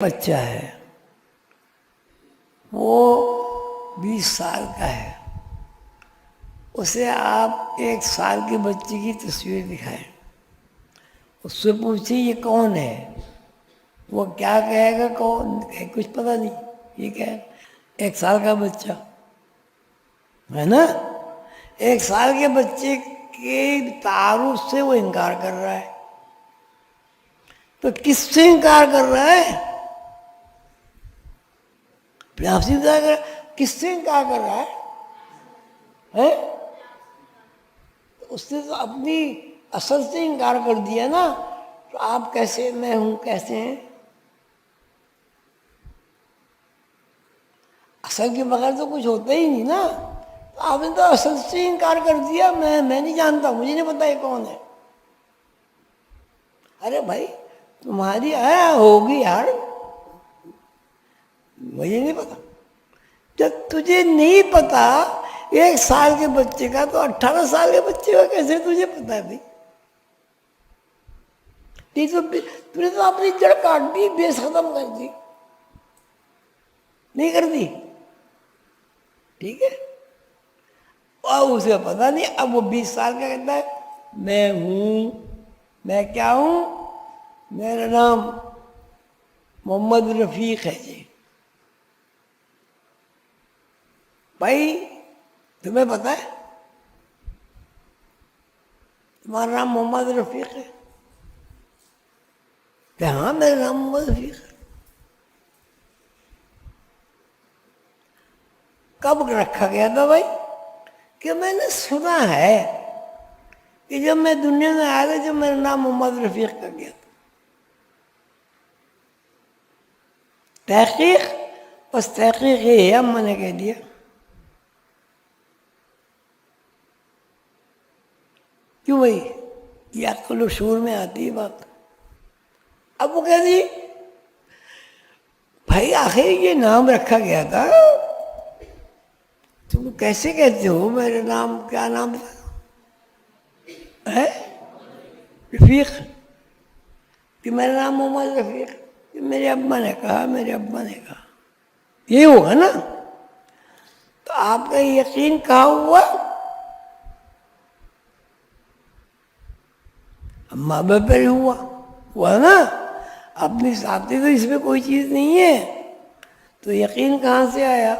بچہ ہے وہ 20 سال کا ہے، اسے آپ 1 سال کے بچے کی تصویر دکھائیں، اس سے پوچھیں یہ کون ہے، وہ کیا کہے گا؟ کون کچھ پتہ نہیں، یہ کیا ہے؟ 1 سال کا بچہ ہے نا، 1 سال کے بچے کے تعارف سے وہ انکار کر رہا ہے، تو کس سے انکار کر رہا ہے؟ آپ سے انکار کر رہا ہے، کس سے انکار کر رہا ہے؟ اس نے تو اپنی اصل سے انکار کر دیا نا، تو آپ کیسے میں ہوں کیسے ہیں؟ اصل کے بغیر تو کچھ ہوتا ہی نہیں نا، تو آپ نے تو اصل سے انکار کر دیا، میں نہیں جانتا، مجھے نہیں پتا یہ کون ہے۔ ارے بھائی تمہاری ہوگی یار، مجھے نہیں پتا۔ جب تجھے نہیں پتا 1 سال کے بچے کا، تو 18 سال کے بچے کا کیسے تجھے پتا ہے بھائی؟ تم نے تو اپنی جڑ کاٹ دی، بیس ختم کر دی، نہیں کر دی؟ ٹھیک ہے، اور اسے پتا نہیں، اب وہ 20 سال کا کہتا ہے میں ہوں، میں کیا ہوں؟ میرا نام محمد رفیق ہے جی۔ بھائی تمہیں پتا ہے تمہارا نام محمد رفیق ہے؟ کہ ہاں میرا نام محمد رفیق ہے۔ کب رکھا گیا تھا بھائی؟ کہ میں نے سنا ہے کہ جب میں دنیا میں آیا تھا، جب میرا نام محمد رفیق کا گیا تھا۔ تحقیق، بس تحقیق یہ ہے، میں نے کہہ دیا۔ کیوں بھائی؟ یہ عقل و شعور میں آتی ہے بات۔ اب وہ کہہ دی بھائی آخر یہ نام رکھا گیا تھا، تم کیسے کہتے ہو میرا نام؟ کیا نام ہے؟ رفیق، کہ میرا نام محمد رفیق، کہ میرے ابا نے کہا، میرے ابا نے کہا، یہ ہوگا نا؟ تو آپ کا یقین کہاں ہوا؟ ماں باپ پر ہوا نا، اپنی ذاتی تو اس میں کوئی چیز نہیں ہے، تو یقین کہاں سے آیا؟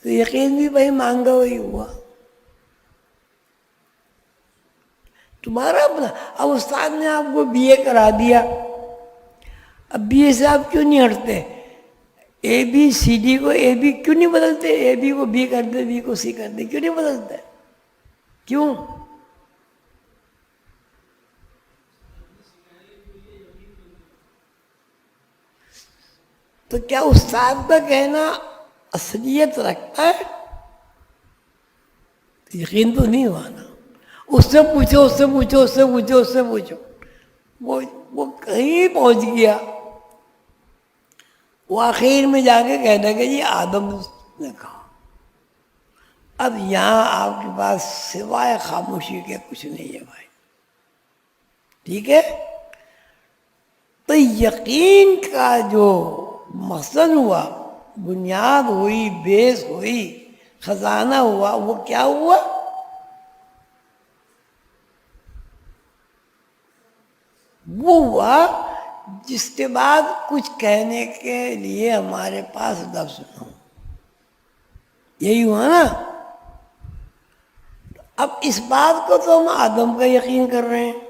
تو یقین بھی بھائی مانگا وہی ہوا تمہارا اپنا۔ اب استاد نے آپ کو بی اے کرا دیا، اب بی اے سے آپ کیوں نہیں ہٹتے؟ اے بی سی ڈی کو اے بی کیوں نہیں بدلتے؟ اے بی کو بی کر دے، بی کو سی کر دے، کیوں نہیں بدلتے؟ کیوں؟ تو کیا استاد کا کہنا اصلیت رکھتا ہے؟ یقین تو نہیں ہوا نا۔ اس سے پوچھو، اس سے پوچھو، اس سے پوچھو، اس سے پوچھو، وہ کہیں پہنچ گیا، وہ آخر میں جا کے کہہ دے گا جی آدم نے کہا۔ اب یہاں آپ کے پاس سوائے خاموشی کے کچھ نہیں ہے بھائی، ٹھیک ہے؟ تو یقین کا جو مقصد ہوا، بنیاد ہوئی، بیس ہوئی، خزانہ ہوا، وہ کیا ہوا؟ وہ ہوا جس کے بعد کچھ کہنے کے لیے ہمارے پاس لفظ نہ ہو، یہی ہوا نا۔ اب اس بات کو تو ہم آدم کا یقین کر رہے ہیں،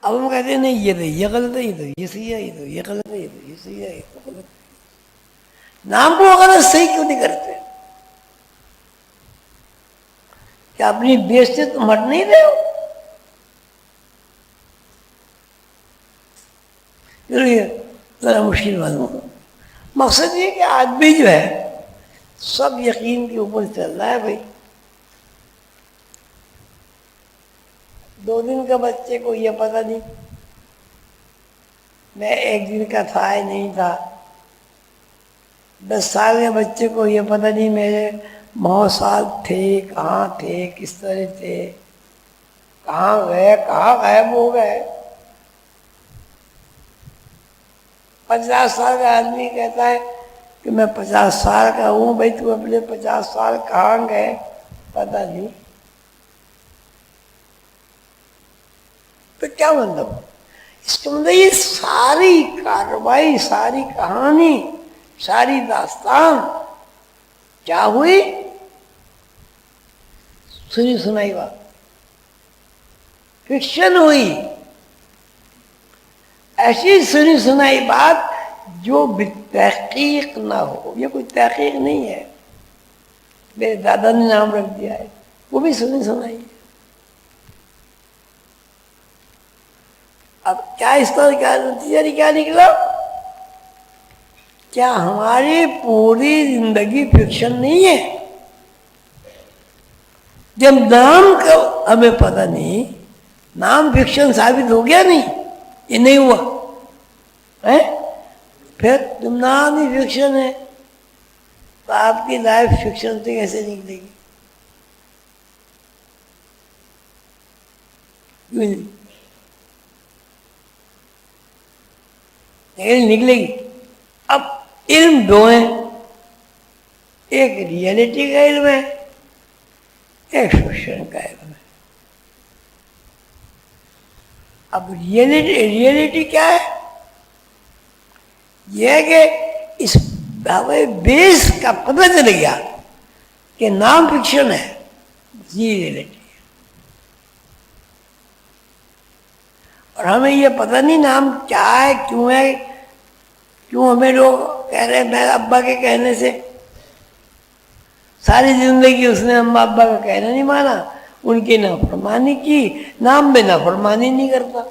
اب ہم کہتے ہیں نہیں یہ غلط ہے، یہ تو یہ صحیح ہے، یہ تو یہ غلط ہے، یہ تو یہ صحیح ہے، یہ تو غلط ہے۔ نام کو غلط صحیح کیوں نہیں کرتے؟ کیا اپنی بیس سے تم ہٹ نہیں رہے ہو؟ ذرا مشکل معلوم۔ مقصد یہ کہ آدمی جو ہے سب یقین کے اوپر چل رہا ہے بھائی۔ 2 دن کا بچے کو یہ پتہ نہیں میں 1 دن کا تھا یا نہیں تھا، 10 سال کے بچے کو یہ پتہ نہیں میرے بہت سال تھے، کہاں تھے، کس طرح تھے، کہاں گئے، کہاں غائب ہو گئے؟ 50 سال کا آدمی کہتا ہے کہ میں 50 سال کا ہوں. بھائی تو اپنے 50 سال کہاں گئے پتہ نہیں. تو کیا مطلب؟ اس کا مطلب یہ ساری کارروائی، ساری کہانی، ساری داستان کیا ہوئی؟ سنی سنائی بات، فکشن ہوئی. ایسی سنی سنائی بات جو تحقیق نہ ہو. یہ کوئی تحقیق نہیں ہے، میرے دادا نے نام رکھ دیا ہے، وہ بھی سنی سنائی ہے. اب کیا اس کا نتیجہ کیا نکلا؟ کیا ہماری پوری زندگی فکشن نہیں ہے؟ جب نام کا ہمیں پتہ نہیں، نام فکشن ثابت ہو گیا نہیں؟ یہ نہیں ہوا، پھر تم نام ہی فکشن ہے تو آپ کی لائف فکشن سے کیسے نکلے گی؟ نکلے گی. اب علم دو ہیں، ایک ریئلٹی کا علم ہے، ایک فکشن کا علم ہے. اب ریئلٹی کیا ہے؟ یہ ہے کہ اس بیس کا پتہ چل گیا کہ نام فکشن ہے، یہ ریئلٹی ہے. اور ہمیں یہ پتہ نہیں نام کیا ہے، کیوں ہمیں لوگ کہہ رہے ہیں. میں ابا کے کہنے سے ساری زندگی اس نے اما ابا کا کہنا نہیں مانا، ان کی نافرمانی کی. نام میں نافرمانی نہیں کرتا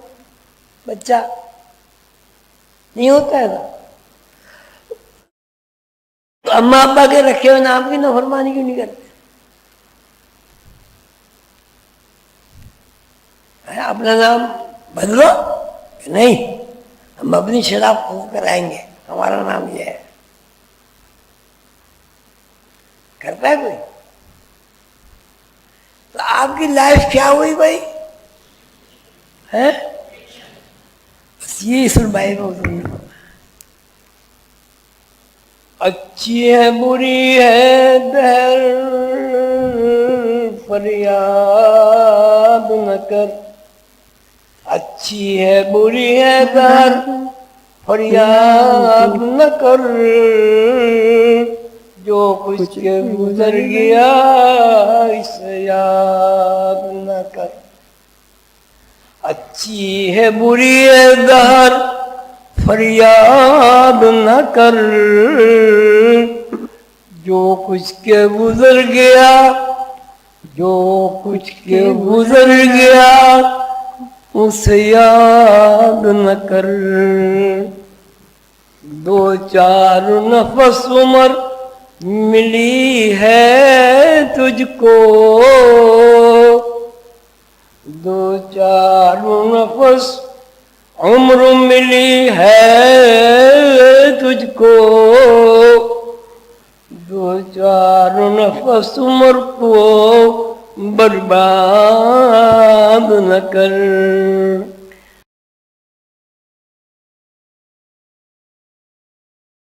بچہ، نہیں ہوتا ہے. تو اما ابا کے رکھے ہوئے نام کی نافرمانی کیوں نہیں کرتے؟ اپنا نام بدلو کہ نہیں، ہم اپنی شناخت کرائیں گے، ہمارا نام یہ ہے. کرتا ہے کوئی؟ تو آپ کی لائف کیا ہوئی بھائی؟ بس یہ سنبھائی میں اچھی ہے بری ہے دہر فریاد نہ کر. اچھی ہے بری ہے دہر فریاد نہ کر. جو کچھ کے گزر گیا اسے یاد نہ کر. اچھی ہے بری ہے دہر فریاد نہ کر. جو کچھ کے گزر گیا، جو کچھ کے گزر گیا اسے یاد نہ کر. 2-4 نفس عمر ملی ہے تجھ کو. 2-4 نفس عمر ملی ہے تجھ کو. 2-4 نفس عمر کو برباد نہ کر.